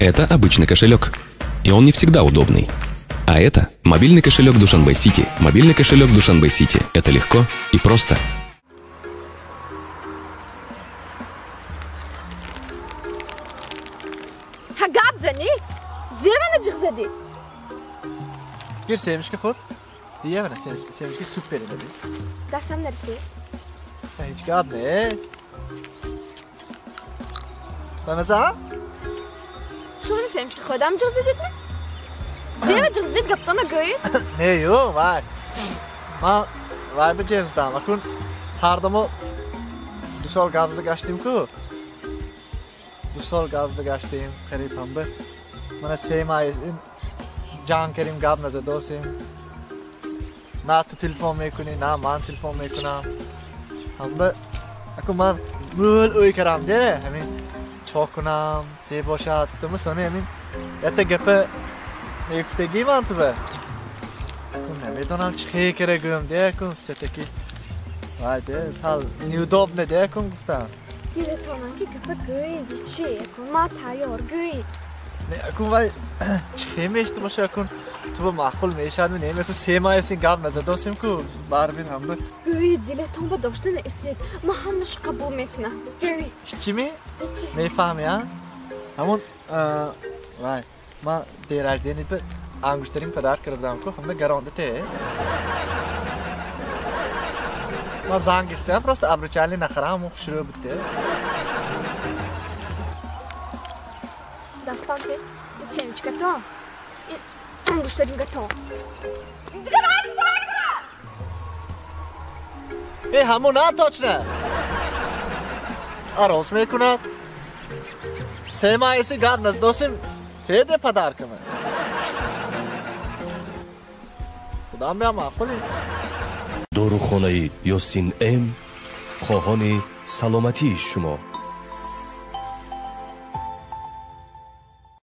Это обычный кошелек, и он не всегда удобный. А это мобильный кошелек Душанбе Сити. Мобильный кошелек Душанбе Сити. Это легко и просто. Gir Sevinç'e for. Diye bana Sevinç'e süper dedi. Dasam neresi? Hiç gab ne? Bana za? شو بدي سامش خدام جغزدتنا؟ زي ما جغزدت قبطنا قوي؟ Ne yo vay. Vay bu cevizdan. Bakın her dama dusal gavza geçtim ku. Dusal gavza geçtim. Qarib ham bir. Mana sevmayizin can kerim gap nazar dosim. Na tu telefon mekuni, na man telefon mekunam. Ham bir. Aku man mul uy karam de. Hamin çok kunam. Se boşat kutumu sonra hamin. Yatta gapı گفتگی من تو به کن نمیدونم چه کره گویم ده کن ستکی وای ده حال نیوداب نده کن گفتم دیره تانان که گفه گوی دی چه کن ما تایار گوی نه کن وای چه میشت باشه کن تو به معقول میشد و نمی کن سه ماه سین گاب نزد داشتیم که بار بین هم به گوی دیره تان با داشتن استید ما همش قبول میکنم گوی چی می؟ میفهمی ها؟ همون وای ما دیراج دینید به انگشترین پدر کردم که همه گرانده ته ما زنگ گرفتم پروست ابروچالی نخرام و شروع بده دستان که سیمچ کتو انگشترین کتو دیگه باید فرق ای همون نتاچ نه آراز میکند سه ماه ایسی گاب نزدوسیم پیده پدر کنه خدا هم معقولی داروخانه یاسین ام خواهان سلامتی شما